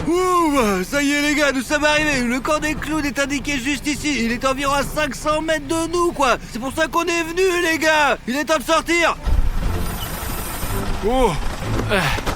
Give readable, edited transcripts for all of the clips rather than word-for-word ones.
Ouh, ça y est les gars, nous sommes arrivés. Le camp des clowns est indiqué juste ici. Il est environ à 500 mètres de nous, quoi. C'est pour ça qu'on est venus, les gars. Il est temps de sortir. Oh,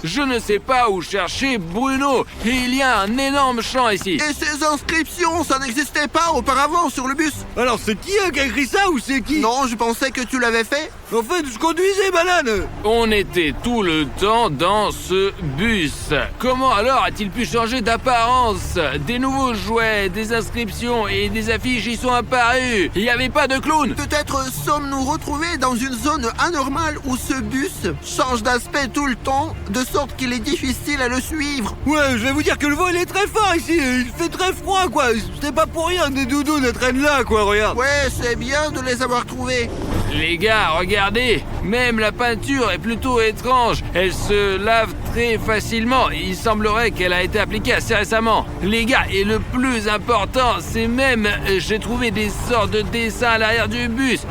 je ne sais pas où chercher Bruno. Il y a un énorme champ ici. Et ces inscriptions, ça n'existait pas auparavant sur le bus? Alors c'est qui qui a écrit ça ou c'est qui? Non, je pensais que tu l'avais fait. En fait, je conduisais, banane. On était tout le temps dans ce bus. Comment alors a-t-il pu changer d'apparence? Des nouveaux jouets, des inscriptions et des affiches y sont apparus. Il n'y avait pas de clown. Peut-être sommes-nous retrouvés dans une zone anormale où ce bus change d'aspect tout le temps, de sorte qu'il est difficile à le suivre. Ouais, je vais vous dire que le vent il est très fort ici. Il fait très froid, quoi. C'est pas pour rien des doudous ne traînent là, quoi, regarde. Ouais, c'est bien de les avoir trouvés. Les gars, regardez, même la peinture est plutôt étrange. Elle se lave très facilement. Il semblerait qu'elle a été appliquée assez récemment. Les gars, et le plus important, c'est même, j'ai trouvé des sortes de dessins à l'arrière du bus.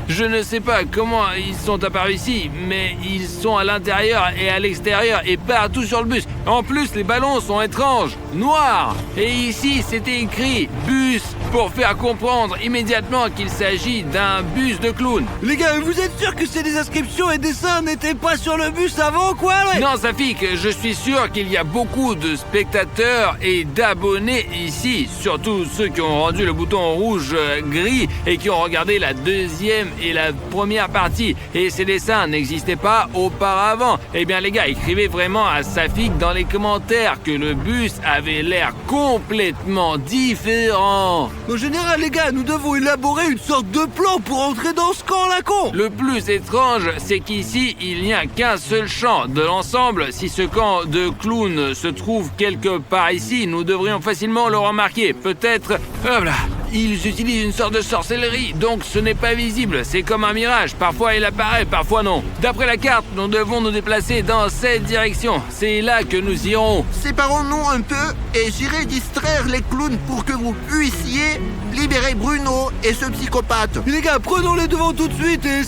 Je ne sais pas comment ils sont apparus ici, mais ils sont à l'intérieur et à l'extérieur et partout sur le bus. En plus, les ballons sont étranges, noirs. Et ici, c'était écrit « bus » pour faire comprendre immédiatement qu'il s'agit d'un bus de clown. Les gars, vous êtes sûrs que ces des inscriptions et dessins n'étaient pas sur le bus avant, quoi, ouais? Non, Safik, je suis sûr qu'il y a beaucoup de spectateurs et d'abonnés ici, surtout ceux qui ont rendu le bouton rouge-gris et qui ont regardé la deuxième et la première partie. Et ces dessins n'existaient pas auparavant. Eh bien, les gars, écrivez vraiment à Safik dans les commentaires que le bus avait l'air complètement différent. En général, les gars, nous devons élaborer une sorte de plan pour entrer dans ce camp, la con. Le plus étrange, c'est qu'ici, il n'y a qu'un seul champ. De l'ensemble, si ce camp de clowns se trouve quelque part ici, nous devrions facilement le remarquer. Peut-être... Hop là. Ils utilisent une sorte de sorcellerie, donc ce n'est pas visible. C'est comme un mirage. Parfois il apparaît, parfois non. D'après la carte, nous devons nous déplacer dans cette direction. C'est là que nous irons. Séparons-nous un peu et j'irai distraire les clowns pour que vous puissiez libérer Bruno et ce psychopathe. Les gars, prenons les devants tout de suite et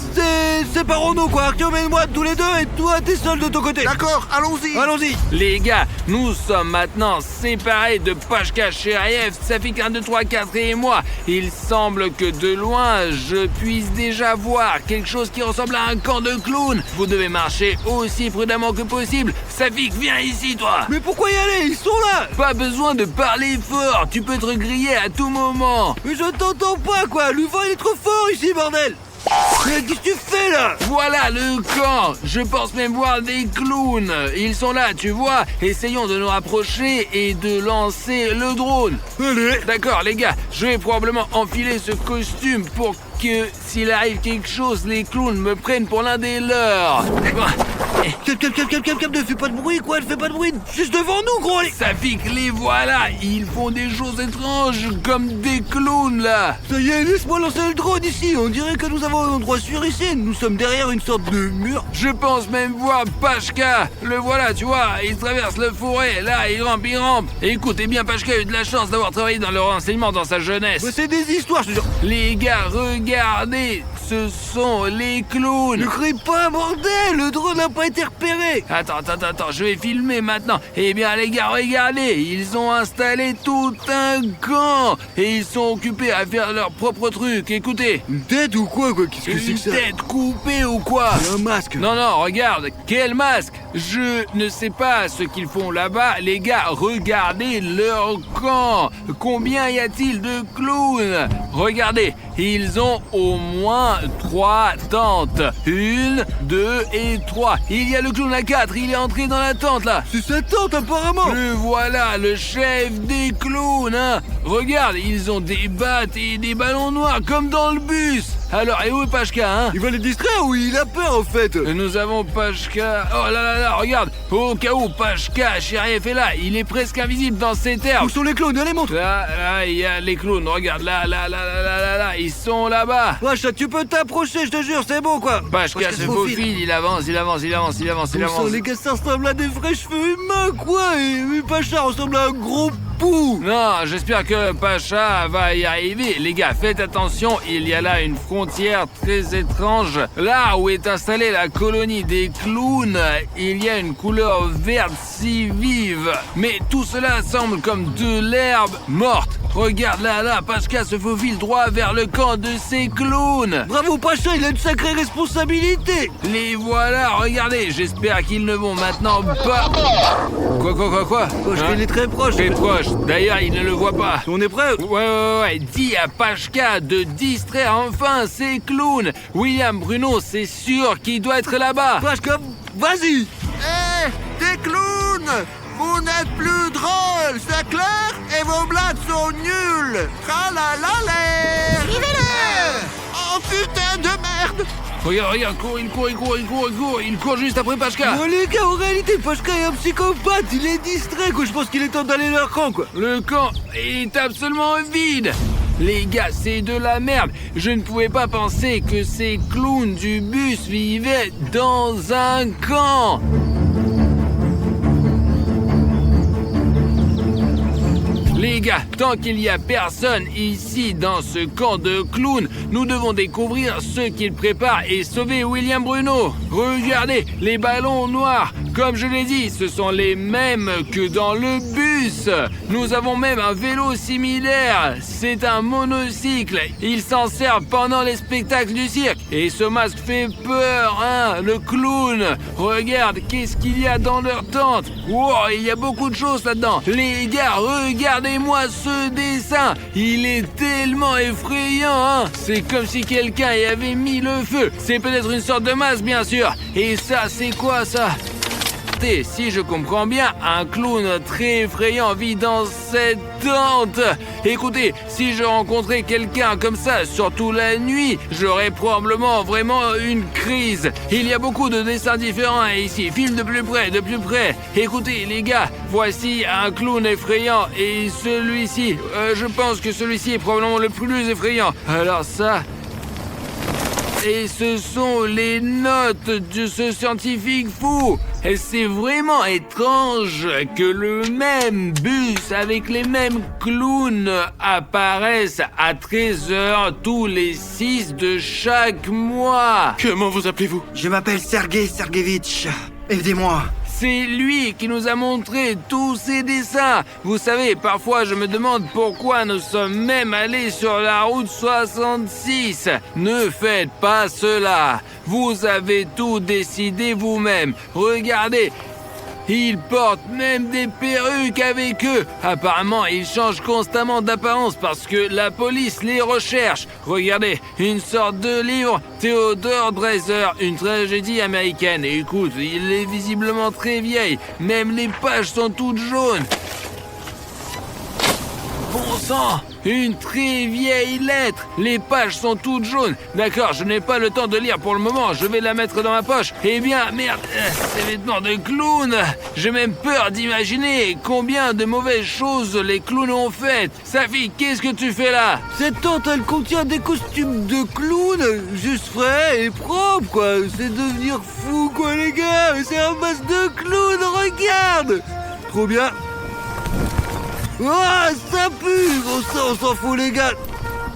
séparons-nous, quoi. Arthur, mène-moi tous les deux et toi, t'es seul de ton côté. D'accord, allons-y. Allons-y. Les gars, nous sommes maintenant séparés de Pashka, Sheriff, Safik 1, 2, 3, 4 et moi. Il semble que de loin, je puisse déjà voir quelque chose qui ressemble à un camp de clowns. Vous devez marcher aussi prudemment que possible. Safik, viens ici, toi. Mais pourquoi y aller? Ils sont là. Pas besoin de parler fort. Tu peux te griller à tout moment. Mais je t'entends pas, quoi. Le vent, il est trop fort ici, bordel. Mais qu'est-ce que tu fais là? Voilà le camp. Je pense même voir des clowns. Ils sont là, tu vois. Essayons de nous rapprocher et de lancer le drone. Allez. D'accord, les gars, je vais probablement enfiler ce costume pour que, s'il arrive quelque chose, les clowns me prennent pour l'un des leurs. Calme, ne fais pas de bruit, quoi. Ne fais pas de bruit. Juste devant nous, gros. Safik, les voilà. Ils font des choses étranges, comme des clowns, là. Ça y est, laisse-moi lancer le drone ici. On dirait que nous avons un endroit sûr ici. Nous sommes derrière une sorte de mur. Je pense même voir Pashka. Le voilà, tu vois. Il traverse le forêt. Là, il rampe. Écoute, eh bien, Pashka a eu de la chance d'avoir travaillé dans le renseignement dans sa jeunesse. Mais c'est des histoires, je te jure. Les gars, regardez. Ce sont les clowns. Ne crie pas, bordel. Le drone n'a pas été repéré. Attends, je vais filmer maintenant. Eh bien, les gars, regardez. Ils ont installé tout un camp. Et ils sont occupés à faire leur propre truc. Écoutez. Une tête ou quoi? Qu'est-ce que c'est que ça? Une tête coupée ou quoi? Un masque. Non, regarde. Quel masque? Je ne sais pas ce qu'ils font là-bas. Les gars, regardez leur camp. Combien y a-t-il de clowns? Regardez. Ils ont au moins 3 tentes. 1, 2 et 3. Il y a le clown à 4. Il est entré dans la tente, là. C'est sa tente, apparemment. Le voilà, le chef des clowns, hein. Regarde, ils ont des battes et des ballons noirs, comme dans le bus. Alors, et où est Pashka, hein? Il va les distraire ou il a peur, en fait? Nous avons Pashka... Oh là, regarde. Au cas où Pashka, Sheriff est là. Il est presque invisible dans cette herbe. Où sont les clowns? Allez, montre. Là, il y a les clowns. Regarde, là. Ils sont là-bas. Wesh, tu peux t'approcher, je te jure, c'est bon, quoi. Pashka se faufile. Il avance. Les gars, ça ressemble à des vrais cheveux humains, quoi. Et Pacha ressemble à un gros pou. Non, j'espère que Pacha va y arriver. Les gars, faites attention, il y a là une frontière très étrange. Là où est installée la colonie des clowns, il y a une couleur verte si vive vives. Mais tout cela semble comme de l'herbe morte. Regarde là, Pachka se faufile droit vers le camp de ces clowns. Bravo Pacha, il a une sacrée responsabilité. Les voilà, regardez, j'espère qu'ils ne vont maintenant pas... Quoi Pachka, il est très proche. Très proche, d'ailleurs il ne le voit pas. On est prêt? Ouais, dis à Pachka de distraire enfin ces clowns. William Bruno, c'est sûr qu'il doit être là-bas. Pachka, vas-y. Hé, des clowns! Vous n'êtes plus drôles, c'est clair? Et vos blagues sont nulles! Tralalalère! Suivez-le! Oh putain de merde! Regarde, il court juste après Pachka. Bon les gars, en réalité, Pachka est un psychopathe. Il est distrait, quoi. Je pense qu'il est temps d'aller leur camp, quoi. Le camp est absolument vide. Les gars, c'est de la merde. Je ne pouvais pas penser que ces clowns du bus vivaient dans un camp. Les gars, tant qu'il n'y a personne ici dans ce camp de clowns, nous devons découvrir ce qu'ils préparent et sauver William Bruno. Regardez, les ballons noirs. Comme je l'ai dit, ce sont les mêmes que dans le bus. Nous avons même un vélo similaire. C'est un monocycle. Ils s'en servent pendant les spectacles du cirque. Et ce masque fait peur, hein, le clown. Regarde, qu'est-ce qu'il y a dans leur tente. Wow, il y a beaucoup de choses là-dedans. Les gars, regardez-moi ce dessin. Il est tellement effrayant, hein. C'est comme si quelqu'un y avait mis le feu. C'est peut-être une sorte de masque, bien sûr. Et ça, c'est quoi, ça ? Si je comprends bien, un clown très effrayant vit dans cette tente. Écoutez, si je rencontrais quelqu'un comme ça, surtout la nuit, j'aurais probablement vraiment une crise. Il y a beaucoup de dessins différents ici. Filme de plus près, de plus près. Écoutez, les gars, voici un clown effrayant et celui-ci. Je pense que celui-ci est probablement le plus effrayant. Alors ça... Et ce sont les notes de ce scientifique fou. Et c'est vraiment étrange que le même bus avec les mêmes clowns apparaisse à 13h tous les 6 de chaque mois. Comment vous appelez-vous? Je m'appelle Sergei Sergevitch. Aidez-moi. C'est lui qui nous a montré tous ces dessins. Vous savez, parfois je me demande pourquoi nous sommes même allés sur la route 66. Ne faites pas cela. Vous avez tout décidé vous-même. Regardez. Ils portent même des perruques avec eux. Apparemment, ils changent constamment d'apparence parce que la police les recherche. Regardez, une sorte de livre, Theodore Dreiser, une tragédie américaine. Écoute, il est visiblement très vieil. Même les pages sont toutes jaunes. Bon sang, une très vieille lettre. Les pages sont toutes jaunes. D'accord, je n'ai pas le temps de lire pour le moment. Je vais la mettre dans ma poche. Eh bien, merde, ces vêtements de clown. J'ai même peur d'imaginer combien de mauvaises choses les clowns ont faites. Safi, qu'est-ce que tu fais là? Cette tente, elle contient des costumes de clown, juste frais et propres, quoi. C'est devenir fou, quoi, les gars. C'est un masque de clown, regarde. Trop bien. Oh, ça pue. On s'en fout, les gars.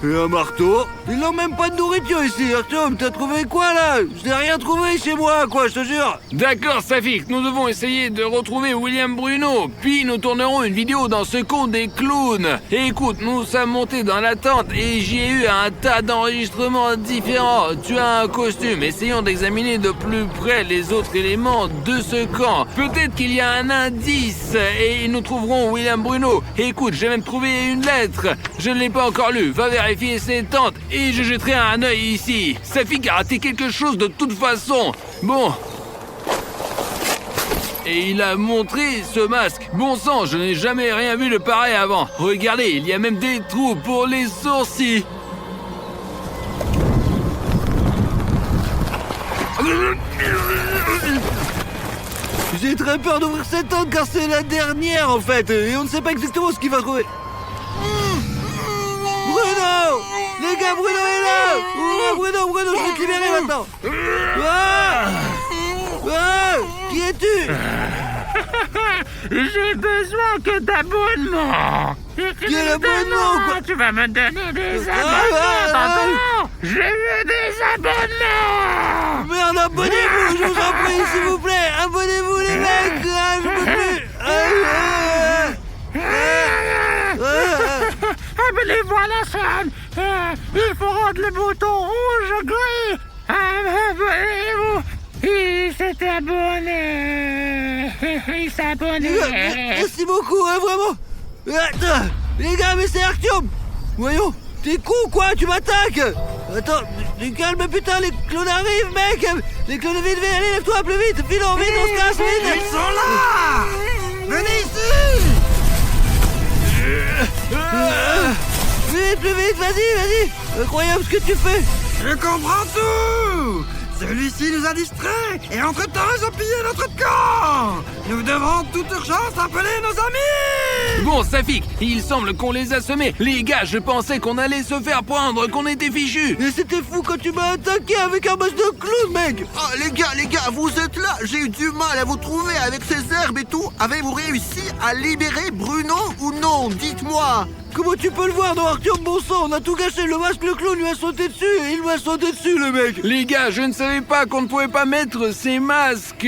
Et un marteau. Ils n'ont même pas de nourriture ici. Arthur, t'as trouvé quoi, là? Je n'ai rien trouvé chez moi, quoi, je te jure. D'accord, Safik, nous devons essayer de retrouver William Bruno, puis nous tournerons une vidéo dans ce conte des clowns. Et écoute, nous sommes montés dans la tente et j'y ai eu un tas d'enregistrements différents. Tu as un costume, essayons d'examiner de plus près les autres éléments de ce camp. Peut-être qu'il y a un indice et nous trouverons William Bruno. Et écoute, j'ai même trouvé une lettre. Je ne l'ai pas encore lue, va vérifier ces tentes et je jetterai un œil ici. Safik a raté quelque chose de toute façon. Bon. Et il a montré ce masque. Bon sang, je n'ai jamais rien vu de pareil avant. Regardez, il y a même des trous pour les sourcils. J'ai très peur d'ouvrir cette tente car c'est la dernière en fait. Et on ne sait pas exactement ce qu'il va trouver. Bruno! Les gars, Bruno est là! Oh, Bruno, je vais te libérer maintenant! Qui es-tu? J'ai besoin que d'abonnements. Quel abonnement, quoi? Tu vas me donner des abonnements, t'entends? Je veux des abonnements. Merde, abonnez-vous, je vous en prie, s'il vous plaît! Abonnez-vous, les mecs! Je peux plus! Les voilà, Sam. Il faut rendre le bouton rouge gris. Abonnez-vous. Il s'est abonné. Il s'est abonné. Merci beaucoup, hein, vraiment. Attends, les gars, mais c'est Artyom. Voyons, t'es con quoi, tu m'attaques. Attends, calme putain, les clowns arrivent, mec. Les clowns, vite, allez, lève-toi plus vite. Filons, vite, on se casse, vite. Ils sont là! Venez ici! Vite, plus vite, vas-y. Incroyable ce que tu fais. Je comprends tout! Celui-ci nous a distraits et entre-temps ils ont pillé notre camp! Nous devons en toute urgence appeler nos amis! Bon, Safik, il semble qu'on les a semés. Les gars, je pensais qu'on allait se faire prendre, qu'on était fichus. Et c'était fou quand tu m'as attaqué avec un masque de clown, mec. Ah, les gars, vous êtes là. J'ai eu du mal à vous trouver avec ces herbes et tout. Avez-vous réussi à libérer Bruno ou non? Dites-moi. Comment tu peux le voir, non, Artyom, bon sang? On a tout gâché, le masque, le clown lui a sauté dessus et il m'a sauté dessus, le mec. Les gars, je ne savais pas qu'on ne pouvait pas mettre ces masques.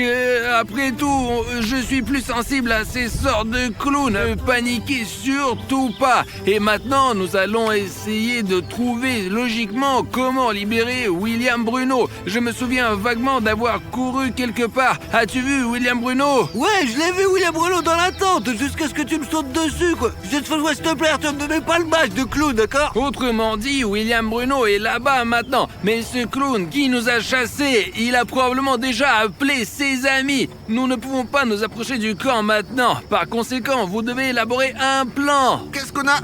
Après tout, je suis plus sensible à ces sortes de clowns. Paniquez surtout pas. Et maintenant, nous allons essayer de trouver logiquement comment libérer William Bruno. Je me souviens vaguement d'avoir couru quelque part. As-tu vu William Bruno? Ouais, je l'ai vu, William Bruno, dans la tente, jusqu'à ce que tu me sautes dessus, quoi. S'il te plaît, Artyom, ne mets pas le masque de clown, d'accord? Autrement dit, William Bruno est là-bas maintenant. Mais ce clown qui nous a chassés, il a probablement déjà appelé ses amis. Nous ne pouvons pas nous approcher du camp maintenant. Par conséquent, vous devez élaborer un plan. Qu'est-ce qu'on a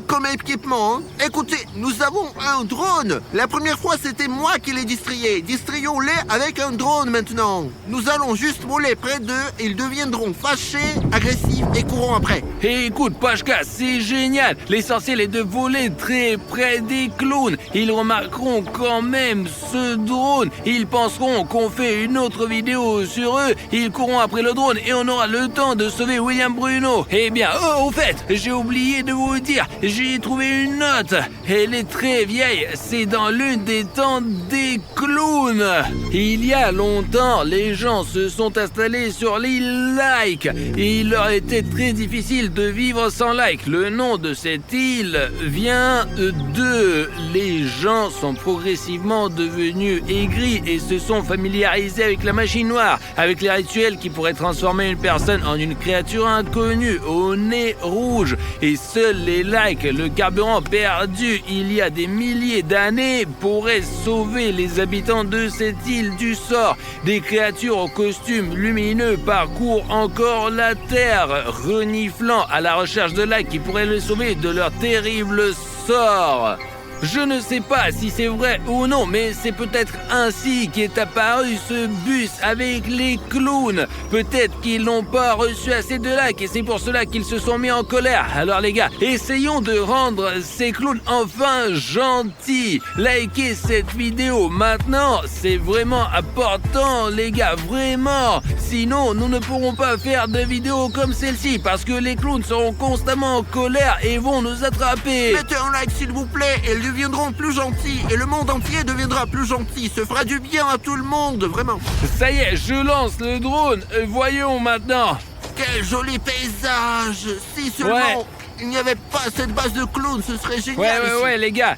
comme équipement, hein? Écoutez, nous avons un drone. La première fois, c'était moi qui les distrayais. Distrayons-les avec un drone maintenant. Nous allons juste voler près d'eux. Ils deviendront fâchés, agressifs et courront après. Et écoute, Pashka, c'est génial. L'essentiel est de voler très près des clowns. Ils remarqueront quand même ce drone. Ils penseront qu'on fait une autre vidéo sur eux. Ils courront après le drone et on aura le temps de sauver William Bruno. Eh bien, au fait, j'ai oublié de vous dire, j'ai trouvé une note. Elle est très vieille. C'est dans l'une des tentes des clowns. Il y a longtemps, les gens se sont installés sur l'île Like. Et il leur était très difficile de vivre sans Like. Le nom de cette île vient de... Les gens sont progressivement devenus aigris et se sont familiarisés avec la machine noire, avec les rituels qui pourraient transformer une personne en une créature inconnue au nez rouge. Et seuls les Like, le carburant perdu il y a des milliers d'années, pourraient sauver les habitants de cette île du sort. Des créatures aux costumes lumineux parcourent encore la terre, reniflant à la recherche de Like qui pourraient les sauver de leur terrible sort. Je ne sais pas si c'est vrai ou non, mais c'est peut-être ainsi qu'est apparu ce bus avec les clowns. Peut-être qu'ils n'ont pas reçu assez de likes et c'est pour cela qu'ils se sont mis en colère. Alors les gars, essayons de rendre ces clowns enfin gentils. Likez cette vidéo maintenant, c'est vraiment important les gars, vraiment. Sinon, nous ne pourrons pas faire de vidéos comme celle-ci parce que les clowns seront constamment en colère et vont nous attraper. Mettez un like s'il vous plaît, et deviendront plus gentils et le monde entier deviendra plus gentil. Ce fera du bien à tout le monde, vraiment. Ça y est, je lance le drone. Voyons maintenant. Quel joli paysage. Si seulement il n'y avait pas cette base de clowns, ce serait génial. Ouais, les gars,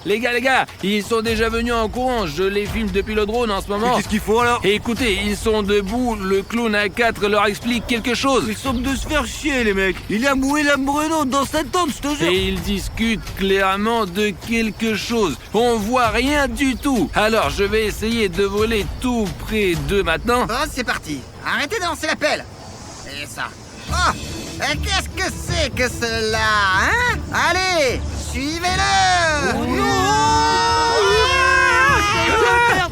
ils sont déjà venus en courant. Je les filme depuis le drone en ce moment. Qu'est-ce qu'ils font alors? Et écoutez, ils sont debout. Le clown à 4 leur explique quelque chose. Ils semblent de se faire chier, les mecs. Il y a William Bruno dans cette tente, je te jure. Et ils discutent clairement de quelque chose. On voit rien du tout. Alors, je vais essayer de voler tout près d'eux maintenant. Bon, c'est parti. Arrêtez de lancer la pelle. Et ça. Oh, qu'est-ce que c'est que cela, hein? Allez, suivez-le.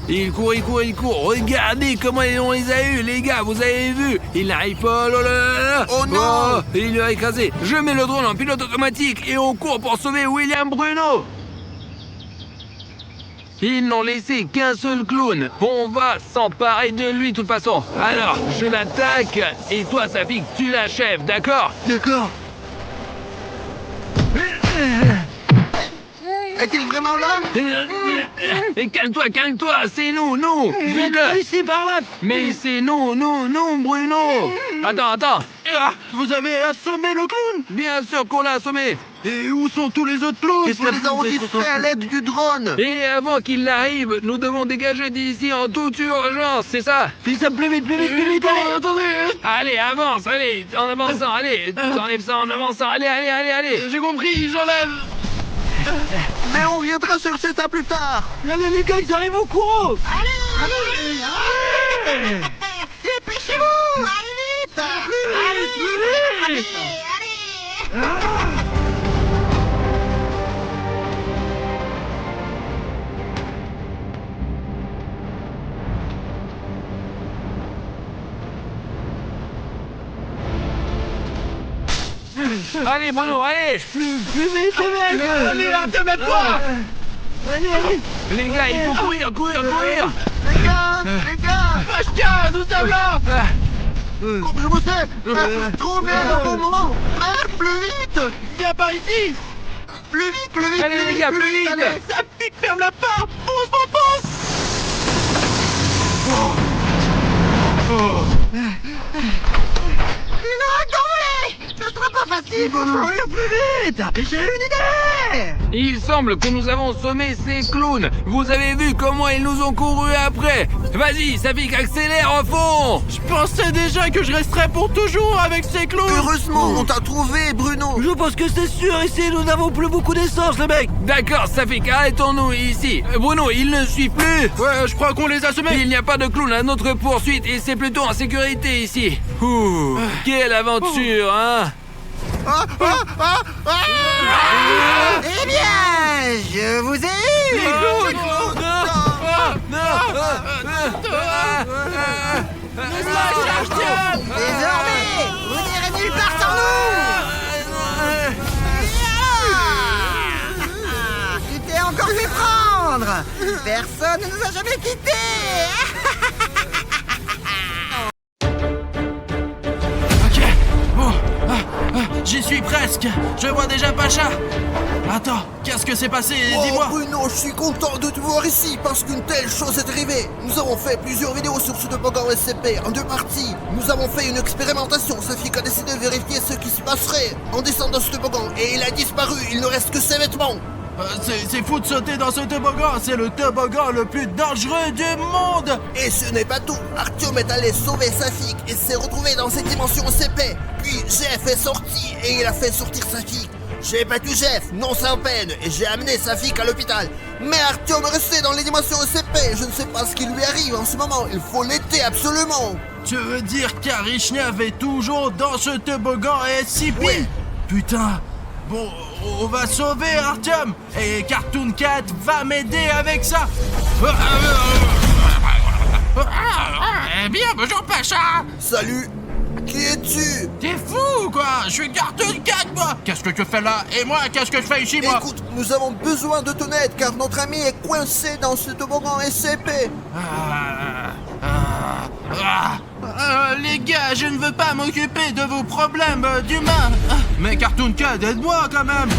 Il court. Regardez comment on les a eus, les gars, vous avez vu? Il n'arrive pas, Oh non! Il l'a écrasé. Je mets le drone en pilote automatique et on court pour sauver William Bruno. Ils n'ont laissé qu'un seul clown. On va s'emparer de lui de toute façon. Alors, je l'attaque et toi, Safik, tu l'achèves, d'accord? D'accord. Est-il vraiment là? Et calme-toi, c'est nous, vite-le. C'est par là. Mais c'est non, Bruno. Attends. Vous avez assommé le clown? Bien sûr qu'on l'a assommé. Et où sont tous les autres clowns? Nous les avons distraits à l'aide du drone. Et avant qu'il n'arrive, nous devons dégager d'ici en toute urgence, c'est ça? Fais ça plus vite, allez. Allez, avance, allez, en avançant, allez, t'enlèves ça en avançant, allez. J'ai compris, j'enlève. Mais on reviendra sur ça plus tard. Allez les gars, ils arrivent au courant. Dépêchez-vous! Allez vite! Allez! Allez, Bruno, allez. Plus vite, les mecs. Allez, là, te mets pas. Allez. Les gars, il faut courir. Les gars, Tiens, nous sommes là. je vous sais. Trouvez le bon moment. Frère, plus vite. Viens par ici. Plus vite. Allez, les gars, plus vite. Allez. Ça pique, ferme la porte. Pousse. Il a tombé! Ce sera pas facile! Il faut courir plus vite. J'ai une idée. Il semble que nous avons sommé ces clowns. Vous avez vu comment ils nous ont couru après. Vas-y, Safik, accélère au fond. Je pensais déjà que je resterais pour toujours avec ces clowns. Heureusement, on t'a trouvé, Bruno. Je pense que c'est sûr, ici nous n'avons plus beaucoup d'essence, les mecs. D'accord, Safik, arrêtons-nous ici. Bruno, il ne suit plus. Ouais, je crois qu'on les a semés. Il n'y a pas de clown à notre poursuite et c'est plutôt en sécurité ici. Ouh, quelle aventure, hein? Eh bien, je vous ai eu! Désormais, vous n'irez nulle part sans nous! Tu t'es encore fait prendre! Personne ne nous a jamais quittés! Ok, bon, j'y suis presque. Je vois déjà Pacha. Attends, qu'est-ce que c'est passé? Dis-moi. Bruno, je suis content de te voir ici parce qu'une telle chose est arrivée. Nous avons fait plusieurs vidéos sur ce toboggan SCP en 2 parties. Nous avons fait une expérimentation. Safik a décidé de vérifier ce qui se passerait en descendant ce toboggan et il a disparu. Il ne reste que ses vêtements. C'est fou de sauter dans ce toboggan. C'est le toboggan le plus dangereux du monde. Et ce n'est pas tout. Artyom est allé sauver Safik et s'est retrouvé dans cette dimension SCP. Puis Jeff est sorti et il a fait sortir Safik. J'ai battu Jeff, non sans peine, et j'ai amené Safik à l'hôpital. Mais Artyom est resté dans les dimensions SCP. Je ne sais pas ce qui lui arrive en ce moment. Il faut l'aider absolument. Tu veux dire qu'Arishnev est toujours dans ce toboggan SCP? Oui. Putain. Bon, on va sauver Artyom. Et Cartoon Cat va m'aider avec ça. Eh bien, bonjour Pacha. Salut. Qui es-tu? T'es fou quoi? Je suis Cartoon Cat moi. Qu'est-ce que tu fais là? Et moi, qu'est-ce que je fais ici moi? Écoute, nous avons besoin de ton aide car notre ami est coincé dans ce toboggan SCP. Les gars, je ne veux pas m'occuper de vos problèmes d'humains. Mais Cartoon Cat, aide-moi quand même.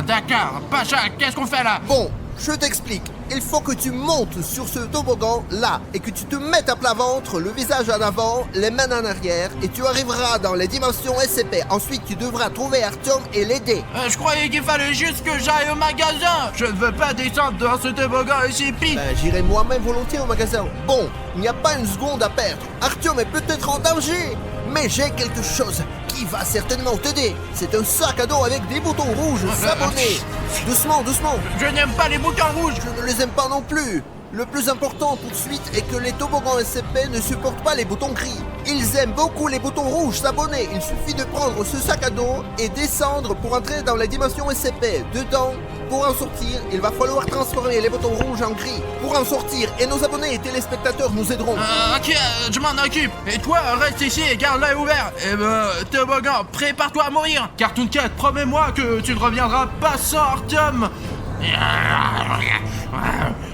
D'accord, Pacha, qu'est-ce qu'on fait là? Bon, je t'explique. Il faut que tu montes sur ce toboggan là et que tu te mettes à plat ventre, le visage en avant, les mains en arrière et tu arriveras dans les dimensions SCP. Ensuite, tu devras trouver Artyom et l'aider. Je croyais qu'il fallait juste que j'aille au magasin. Je ne veux pas descendre dans ce toboggan SCP. J'irai moi-même volontiers au magasin. Bon, il n'y a pas une seconde à perdre. Artyom est peut-être en danger, mais j'ai quelque chose qui va certainement t'aider. C'est un sac à dos avec des boutons rouges sabonnés. Doucement, doucement. Je n'aime pas les boutons rouges. Je ne les aime pas non plus. Le plus important tout de suite est que les toboggans SCP ne supportent pas les boutons gris. Ils aiment beaucoup les boutons rouges sabonnés. Il suffit de prendre ce sac à dos et descendre pour entrer dans la dimension SCP. Dedans, pour en sortir, il va falloir transformer les boutons rouges en gris. Pour en sortir, et nos abonnés et téléspectateurs nous aideront. Ok, je m'en occupe. Et toi, reste ici et garde l'œil ouvert. Et toboggan, prépare-toi à mourir. Cartoon Cat, promets-moi que tu ne reviendras pas sans Artyom.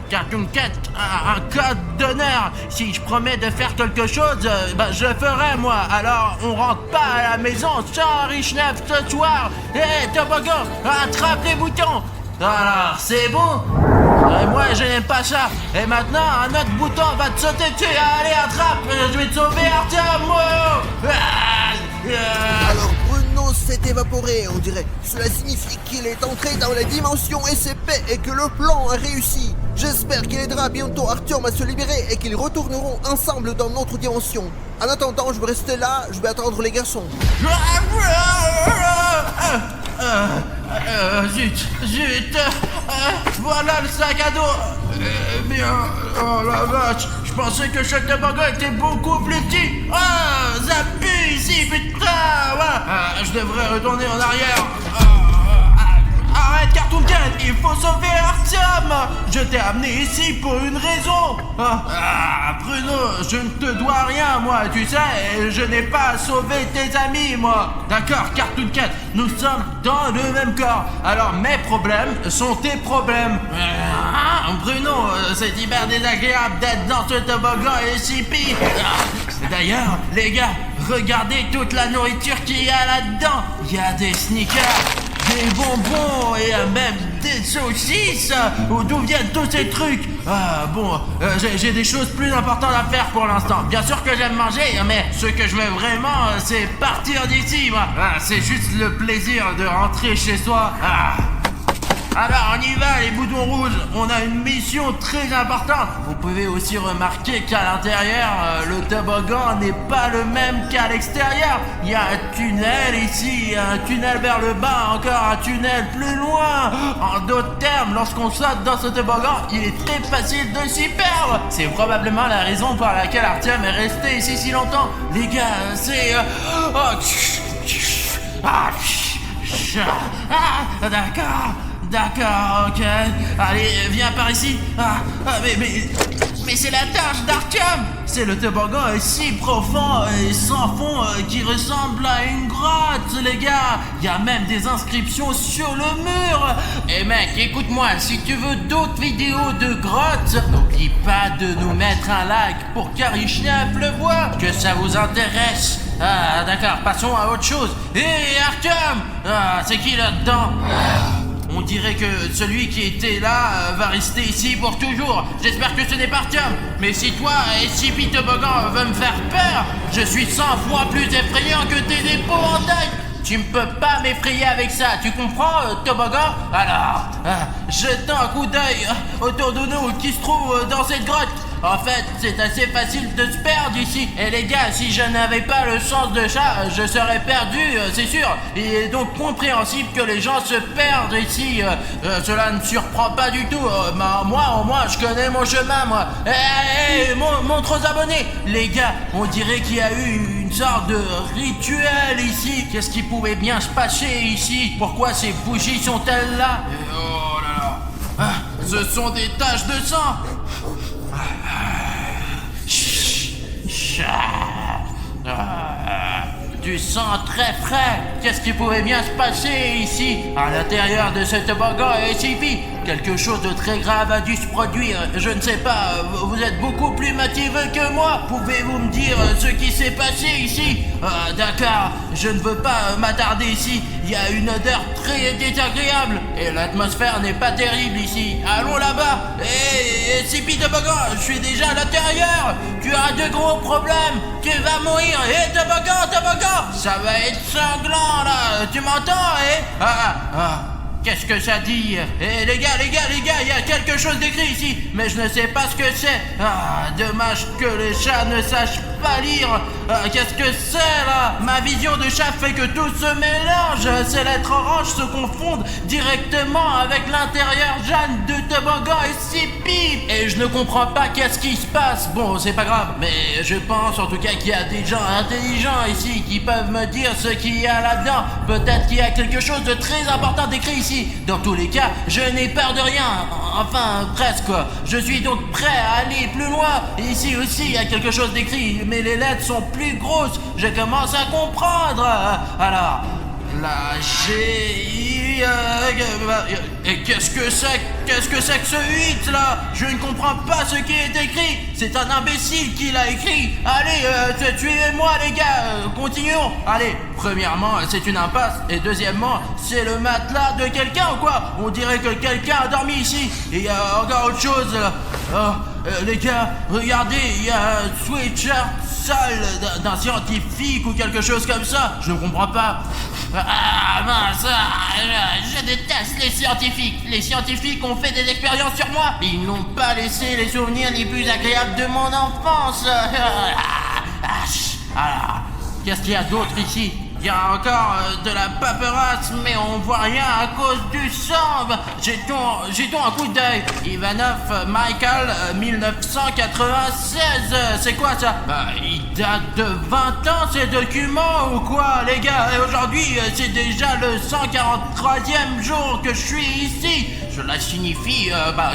Cartoon Cat, un code d'honneur. Si je promets de faire quelque chose, je le ferai moi. Alors on rentre pas à la maison sans Arishnev ce soir. Hé, toboggan, attrape les boutons. Alors, c'est bon? Moi, je n'aime pas ça. Et maintenant, un autre bouton va te sauter dessus. Allez, attrape. Je vais te sauver, Artyom. Alors Bruno s'est évaporé, on dirait. Cela signifie qu'il est entré dans la dimension SCP et que le plan a réussi. J'espère qu'il aidera bientôt Artyom à se libérer et qu'ils retourneront ensemble dans notre dimension. En attendant, je vais rester là, je vais attendre les garçons. Zut. Voilà le sac à dos. Oh la vache. Je pensais que chaque toboggan était beaucoup plus petit. Ça pue ici, putain. Ouais. Je devrais retourner en arrière. Arrête, Cartoon Cat, il faut sauver Artyom. Je t'ai amené ici pour une raison. Bruno, je ne te dois rien, moi, tu sais, et je n'ai pas sauvé tes amis, moi. D'accord, Cartoon Cat, nous sommes dans le même corps. Alors mes problèmes sont tes problèmes. Bruno, c'est hyper désagréable d'être dans ce toboggan SCP. D'ailleurs, les gars, regardez toute la nourriture qu'il y a là-dedans. Il y a des sneakers, des bonbons et même des saucisses. D'où viennent tous ces trucs? J'ai des choses plus importantes à faire pour l'instant. Bien sûr que j'aime manger, mais ce que je veux vraiment, c'est partir d'ici, moi. C'est juste le plaisir de rentrer chez soi. Alors on y va les boutons rouges, on a une mission très importante. Vous pouvez aussi remarquer qu'à l'intérieur, le toboggan n'est pas le même qu'à l'extérieur. Il y a un tunnel ici, un tunnel vers le bas, encore un tunnel plus loin. En d'autres termes, lorsqu'on saute dans ce toboggan, il est très facile de s'y perdre. C'est probablement la raison pour laquelle Artyom est resté ici si longtemps. Les gars, c'est... D'accord, ok. Allez, viens par ici. Mais c'est la tâche d'Artyom. C'est le toboggan est si profond et sans fond qui ressemble à une grotte, les gars. Il y a même des inscriptions sur le mur. Et mec, écoute-moi, si tu veux d'autres vidéos de grottes, n'oublie pas de nous mettre un like pour qu'Arichnev le voit, que ça vous intéresse. D'accord, passons à autre chose. Hé, Artyom, c'est qui là-dedans? On dirait que celui qui était là va rester ici pour toujours. J'espère que ce n'est pas Artyom. Mais si toi, SCP Toboggan, veut me faire peur, je suis 100 fois plus effrayant que tes épouvantails. Tu ne peux pas m'effrayer avec ça, tu comprends, Toboggan? Alors, jetons un coup d'œil autour de nous qui se trouve dans cette grotte. En fait, c'est assez facile de se perdre ici. Et les gars, si je n'avais pas le sens de chat, je serais perdu, c'est sûr. Il est donc compréhensible que les gens se perdent ici. Cela ne surprend pas du tout. Moi, au moins, je connais mon chemin, moi. Montre aux abonnés. Les gars, on dirait qu'il y a eu une sorte de rituel ici. Qu'est-ce qui pouvait bien se passer ici? Pourquoi ces bougies sont-elles là? Oh là là. Ce sont des taches de sang. Du sang très frais. Qu'est-ce qui pouvait bien se passer ici, à l'intérieur de ce toboggan SCP? Quelque chose de très grave a dû se produire. Je ne sais pas, vous êtes beaucoup plus motivé que moi. Pouvez-vous me dire ce qui s'est passé ici? D'accord, je ne veux pas m'attarder ici. Il y a une odeur très désagréable et l'atmosphère n'est pas terrible ici. Allons là-bas. Hé, SCP Toboggan, je suis déjà à l'intérieur. Tu as de gros problèmes. Tu vas mourir. Hé, Toboggan, ça va être sanglant là. Tu m'entends, Qu'est-ce que ça dit? Les gars, il y a quelque chose d'écrit ici, mais je ne sais pas ce que c'est. Dommage que les chats ne sachent pas lire. Qu'est-ce que c'est là? Ma vision de chat fait que tout se mélange. Ces lettres oranges se confondent directement avec l'intérieur jaune de toboggan SCP. Et je ne comprends pas qu'est-ce qui se passe. Bon, c'est pas grave, mais je pense en tout cas qu'il y a des gens intelligents ici qui peuvent me dire ce qu'il y a là-dedans. Peut-être qu'il y a quelque chose de très important d'écrit ici. Dans tous les cas, je n'ai peur de rien. Enfin, presque. Je suis donc prêt à aller plus loin. Ici aussi, il y a quelque chose d'écrit, mais les lettres sont plus grosses. Je commence à comprendre. Alors, La G... Qu'est-ce que c'est que ce 8 là? Je ne comprends pas ce qui est écrit. C'est un imbécile qui l'a écrit. Allez, suivez-moi les gars, continuons. Allez, premièrement, c'est une impasse. Et deuxièmement, c'est le matelas de quelqu'un ou quoi? On dirait que quelqu'un a dormi ici. Et il y a encore autre chose là. Les gars, regardez, il y a un sweatshirt sale d'un scientifique ou quelque chose comme ça. Je ne comprends pas. Ah mince, je déteste les scientifiques. Les scientifiques ont fait des expériences sur moi. Ils n'ont pas laissé les souvenirs les plus agréables de mon enfance. Alors, qu'est-ce qu'il y a d'autre ici? Il y a encore de la paperasse, mais on voit rien à cause du sang. Jetons un coup d'œil. Ivanov Michael, 1996. C'est quoi ça? Il date de 20 ans ces documents ou quoi, les gars? Et aujourd'hui, c'est déjà le 143e jour que je suis ici. Cela signifie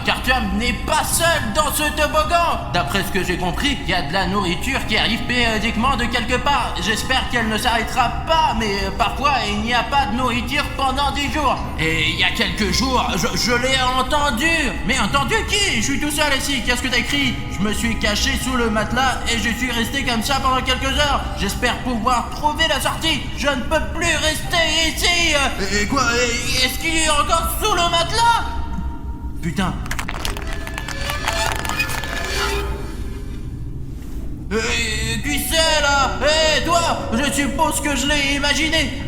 qu'Artyom n'est pas seul dans ce toboggan. D'après ce que j'ai compris, il y a de la nourriture qui arrive périodiquement de quelque part. J'espère qu'elle ne s'arrêtera pas, mais parfois il n'y a pas de nourriture pendant 10 jours. Et il y a quelques jours, je l'ai entendu. Mais entendu qui? Je suis tout seul ici, qu'est-ce que t'as écrit? Je me suis caché sous le matelas et je suis resté comme ça pendant quelques heures. J'espère pouvoir trouver la sortie. Je ne peux plus rester ici. Et quoi? Est-ce qu'il est encore sous le matelas? Putain. Qui c'est là? Toi, je suppose que je l'ai imaginé.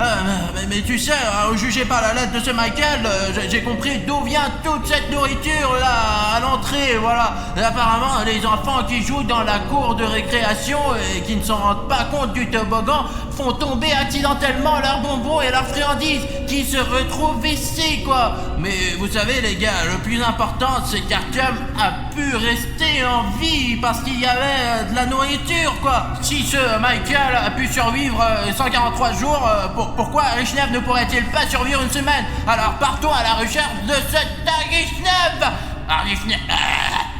Mais tu sais, jugé par la lettre de ce Michael, j'ai compris d'où vient toute cette nourriture là à l'entrée, voilà. Et apparemment, les enfants qui jouent dans la cour de récréation et qui ne s'en rendent pas compte du toboggan font tomber accidentellement leurs bonbons et leurs friandises qui se retrouvent ici, quoi. Mais vous savez les gars, le plus important c'est qu'Artyom a pu rester en vie parce qu'il y avait de la nourriture, quoi. Si ce Michael a pu survivre 143 jours, pourquoi Aryshnev ne pourrait-il pas survivre une semaine? Alors partons à la recherche de cet Aryshnev. Aryshnev,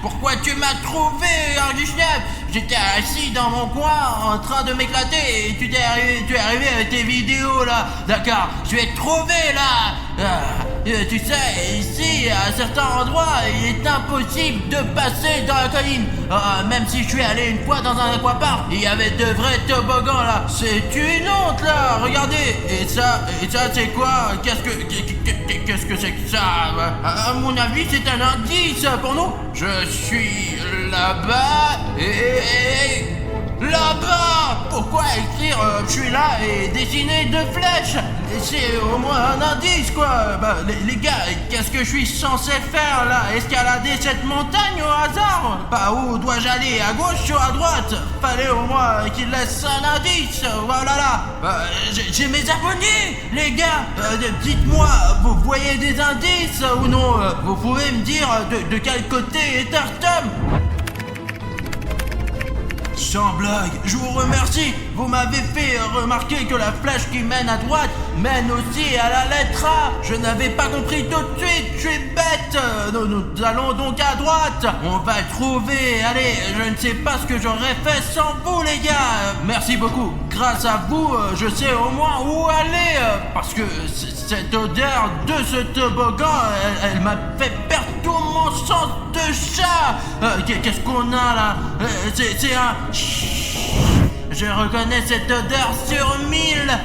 pourquoi tu m'as trouvé, Aryshnev? J'étais assis dans mon coin en train de m'éclater et tu es arrivé avec tes vidéos là. D'accord, je vais te trouver là. Tu sais, ici, à certains endroits, il est impossible de passer dans la colline. Même si je suis allé une fois dans un aquapark, il y avait de vrais toboggans là. C'est une honte là, regardez. Et ça c'est quoi? Qu'est-ce que c'est que ça? À mon avis, c'est un indice pour nous. Je suis là-bas et... Là-bas! Pourquoi écrire je suis là et dessiner deux flèches? C'est au moins un indice, quoi. Les gars, qu'est-ce que je suis censé faire, là? Escalader cette montagne au hasard? Où dois-je aller? À gauche ou à droite? Fallait au moins qu'il laisse un indice. Voilà là. J'ai mes abonnés, les gars. Dites-moi, vous voyez des indices ou non? Vous pouvez me dire de quel côté est Artyom? Sans blague, je vous remercie. Vous m'avez fait remarquer que la flèche qui mène à droite mène aussi à la lettre A. Je n'avais pas compris tout de suite, je suis bête. Nous allons donc à droite. On va trouver. Allez, je ne sais pas ce que j'aurais fait sans vous les gars. Merci beaucoup. Grâce à vous, je sais au moins où aller. Parce que cette odeur de ce toboggan, elle m'a fait perdre tout mon sens de chat. Qu'est-ce qu'on a là? C'est un... Je reconnais cette odeur sur 1000.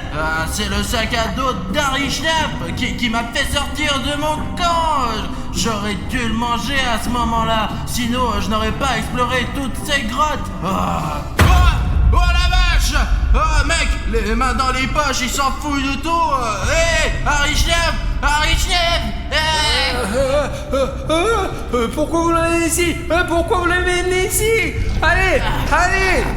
C'est le sac à dos d'Aryshnev qui m'a fait sortir de mon camp. J'aurais dû le manger à ce moment-là. Sinon, je n'aurais pas exploré toutes ces grottes. Oh la vache! Oh mec, les mains dans les poches, il s'en fout de tout. Aryshnev! Pourquoi vous l'avez ici? Pourquoi vous l'avez amené ici? Allez,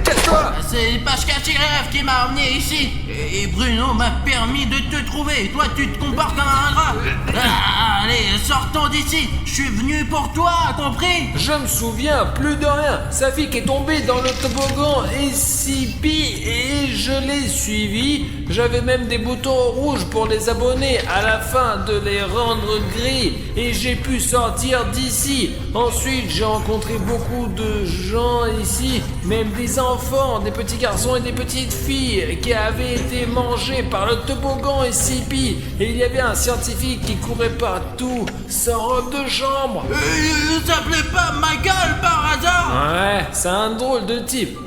casse-toi! C'est Pashkachirev qui m'a emmené ici. Et Bruno m'a permis de te trouver. Et toi, tu te comportes comme un ingrat. Allez, sortons d'ici. Je suis venu pour toi, compris? Je me souviens plus de rien. Safik est tombé dans le toboggan et Sipi et je l'ai suivi. J'avais même des boutons rouges pour les abonnés à la fin de les rendre gris et j'ai pu sortir d'ici. Ensuite, j'ai rencontré beaucoup de gens ici, même des enfants, des petits garçons et des petites filles qui avaient été mangé par le toboggan SCP. Et il y avait un scientifique qui courait partout, sans robe de chambre. Il s'appelait pas Michael par hasard? Ouais, c'est un drôle de type.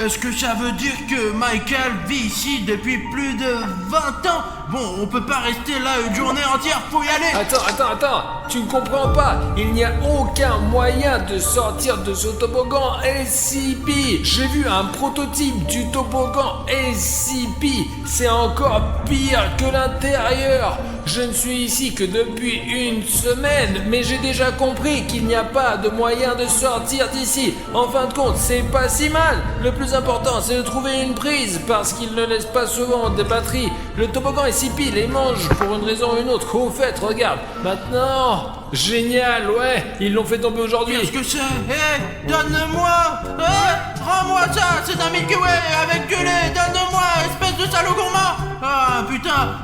Est-ce que ça veut dire que Michael vit ici depuis plus de 20 ans? Bon, on peut pas rester là une journée entière, faut y aller. Attends, tu ne comprends pas. Il n'y a aucun moyen de sortir de ce toboggan SCP. J'ai vu un prototype du toboggan SCP. C'est encore pire que l'intérieur. Je ne suis ici que depuis une semaine, mais j'ai déjà compris qu'il n'y a pas de moyen de sortir d'ici. En fin de compte, c'est pas si mal. Le plus important, c'est de trouver une prise, parce qu'il ne laisse pas souvent des batteries. Le toboggan SCP les mange pour une raison ou une autre. Au fait, regarde, maintenant... Génial, ouais, ils l'ont fait tomber aujourd'hui. Qu'est-ce que c'est? Hé, donne-moi! Rends-moi ça! C'est un Milky Way avec du lait! Donne-moi, espèce de salaud gourmand! Ah, putain!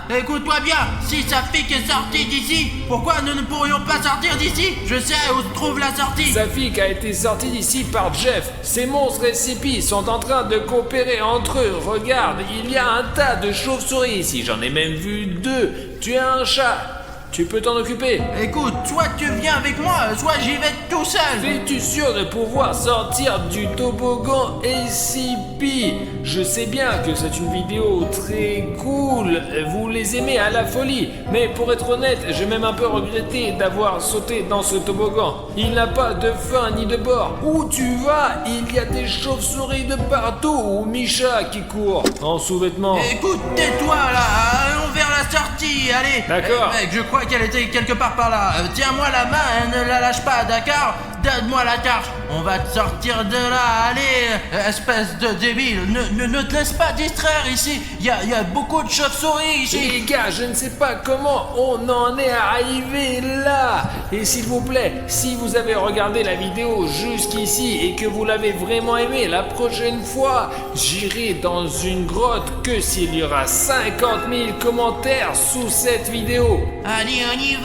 Écoute-toi bien, si Safik est sorti d'ici, pourquoi nous ne pourrions pas sortir d'ici? Je sais où se trouve la sortie. Safik a été sorti d'ici par Jeff. Ces monstres SCP sont en train de coopérer entre eux. Regarde, il y a un tas de chauves-souris ici, j'en ai même vu 2. Tu as un chat. Tu peux t'en occuper. Écoute, soit tu viens avec moi, soit j'y vais tout seul. Es-tu sûr de pouvoir sortir du toboggan SCP? Je sais bien que c'est une vidéo très cool, vous les aimez à la folie, mais pour être honnête, j'ai même un peu regretté d'avoir sauté dans ce toboggan. Il n'a pas de fin ni de bord. Où tu vas? Il y a des chauves-souris de partout, ou Misha qui court en sous-vêtements. Écoute, tais-toi là, allons vers la sortie, allez. D'accord. Mec, je crois qu'elle était quelque part par là. Tiens-moi la main, ne la lâche pas, d'accord? Donne-moi la carte, on va te sortir de là, allez, espèce de débile, ne te laisse pas distraire ici, il y a beaucoup de chauves-souris ici. Les gars, je ne sais pas comment on en est arrivé là. Et s'il vous plaît, si vous avez regardé la vidéo jusqu'ici et que vous l'avez vraiment aimé, la prochaine fois, j'irai dans une grotte que s'il y aura 50 000 commentaires sous cette vidéo. Allez, on y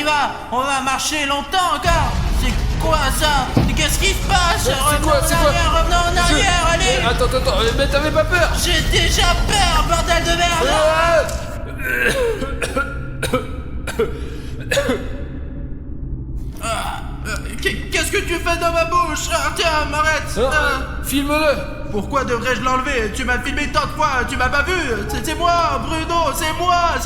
va, on va marcher longtemps encore. C'est quoi ça? Qu'est-ce qui se passe? Revenons en arrière, allez. Attends, mais t'avais pas peur? J'ai déjà peur, bordel de merde. Qu'est-ce que tu fais dans ma bouche? Tiens, arrête. Filme-le. Pourquoi devrais-je l'enlever? Tu m'as filmé tant de fois, tu m'as pas vu. C'est moi, Bruno, c'est moi.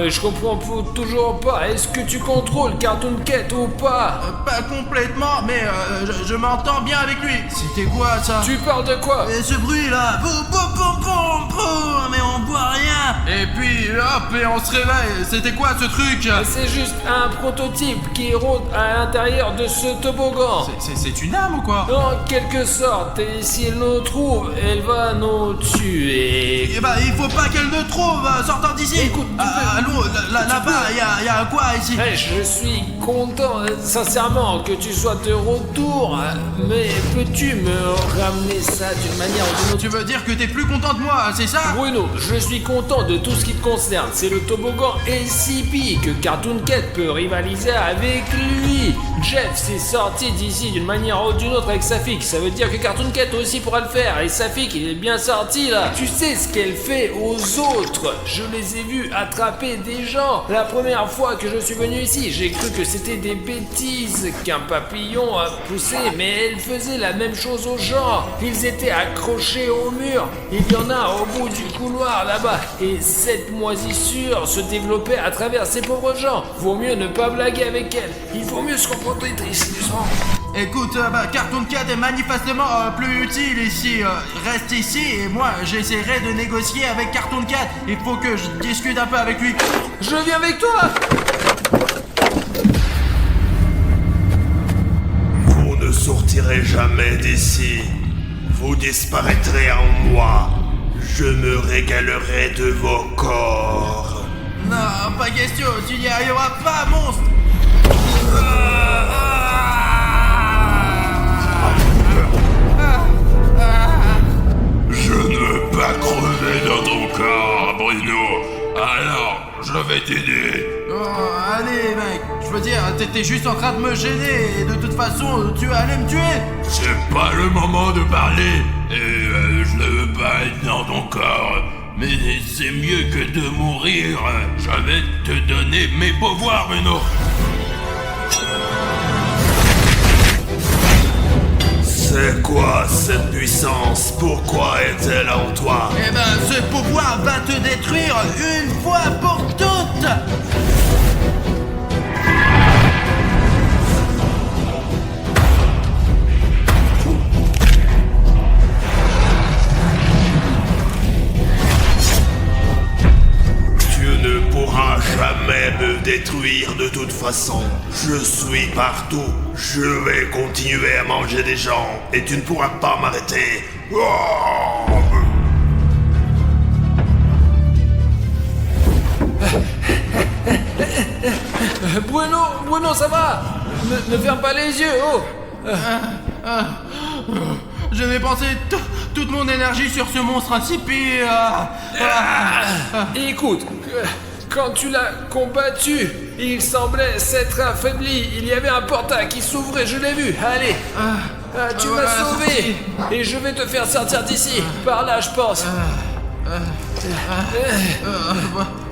Je comprends toujours pas. Est-ce que tu contrôles Cartoon Cat ou pas? Pas complètement, mais je m'entends bien avec lui. C'était quoi ça? Tu parles de quoi? Et ce bruit là, mais on voit rien. Et puis hop, et on se réveille. C'était quoi ce truc? C'est juste un prototype qui rôde à l'intérieur de ce toboggan. C'est une âme ou quoi? En quelque sorte, et si elle nous trouve, elle va nous tuer. Eh bah, il faut pas qu'elle nous trouve, sortant d'ici. Écoute, allons, là-bas, il y a quoi ici? Je suis content, sincèrement, que tu sois de retour, mais peux-tu me ramener ça d'une manière ou d'une autre? Tu veux dire que t'es plus content de moi, c'est ça? Bruno, je suis content de tout ce qui te concerne. C'est le toboggan SCP que Cartoon Cat peut rivaliser avec lui. Jeff s'est sorti d'ici d'une manière ou d'une autre avec Safik. Ça veut dire que Cartoon Cat aussi pourra le faire. Et Safik, il est bien sorti là. Tu sais ce qu'elle fait aux autres? Je les ai vus attraper des gens. La première fois que je suis venu ici, j'ai cru que c'était des bêtises, qu'un papillon a poussé, mais elle faisait la même chose aux gens. Ils étaient accrochés au mur. Il y en a au bout du couloir là-bas. Et cette moisissure se développait à travers ces pauvres gens. Vaut mieux ne pas blaguer avec elle. Il vaut mieux se comporter doucement. Écoute, Cartoon Cat est manifestement plus utile ici. Reste ici et moi j'essaierai de négocier avec Cartoon Cat. Il faut que je discute un peu avec lui. Je viens avec toi. Vous ne sortirez jamais d'ici. Vous disparaîtrez en moi. Je me régalerai de vos corps. Non, pas question, tu n'y arriveras pas, monstre. Je ne veux pas crever dans ton corps, Bruno. Alors, je vais t'aider. Oh, allez, mec, je veux dire, t'étais juste en train de me gêner et de toute façon, tu allais me tuer. C'est pas le moment de parler. Et je ne veux pas être dans ton corps. Mais c'est mieux que de mourir. Je vais te donner mes pouvoirs, Bruno. C'est quoi cette puissance? Pourquoi est-elle en toi? Eh ben, ce pouvoir va te détruire une fois pour toutes. Tu ne pourras jamais me détruire de toute façon. Je suis partout. Je vais continuer à manger des gens et tu ne pourras pas m'arrêter. Oh! Bruno, ça va? Ne ferme pas les yeux, oh! Je vais penser toute mon énergie sur ce monstre insipide. Écoute, quand tu l'as combattu, il semblait s'être affaibli. Il y avait un portail qui s'ouvrait, je l'ai vu. Allez, tu m'as sauvé. Et je vais te faire sortir d'ici. Par là, je pense.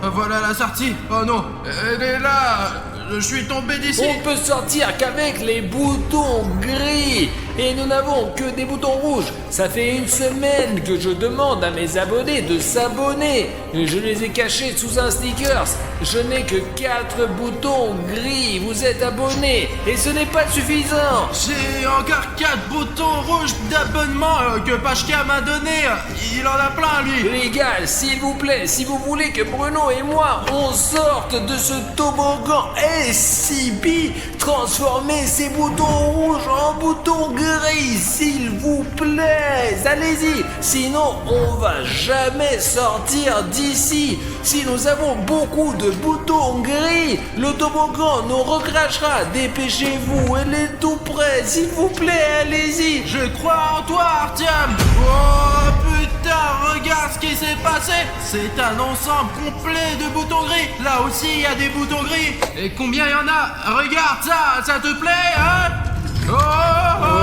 Voilà la sortie. Oh non, elle est là. Je suis tombé d'ici. On peut sortir qu'avec les boutons gris. Et nous n'avons que des boutons rouges. Ça fait une semaine que je demande à mes abonnés de s'abonner. Je les ai cachés sous un stickers. Je n'ai que 4 boutons gris. Vous êtes abonnés. Et ce n'est pas suffisant. J'ai encore 4 boutons rouges d'abonnement que Pachka m'a donné. Il en a plein, lui. Les gars, s'il vous plaît, si vous voulez que Bruno et moi, on sorte de ce toboggan SCP, transformez ces boutons rouges en boutons gris, s'il vous plaît. Allez-y, sinon on va jamais sortir d'ici. Si nous avons beaucoup de boutons gris, le toboggan nous recrachera. Dépêchez-vous, elle est tout près, s'il vous plaît, allez-y. Je crois en toi, Artyom. Oh putain, regarde ce qui s'est passé. C'est un ensemble complet de boutons gris. Là aussi, il y a des boutons gris. Et combien il y en a? Regarde ça, ça te plaît, hein? Oh, oh, oh.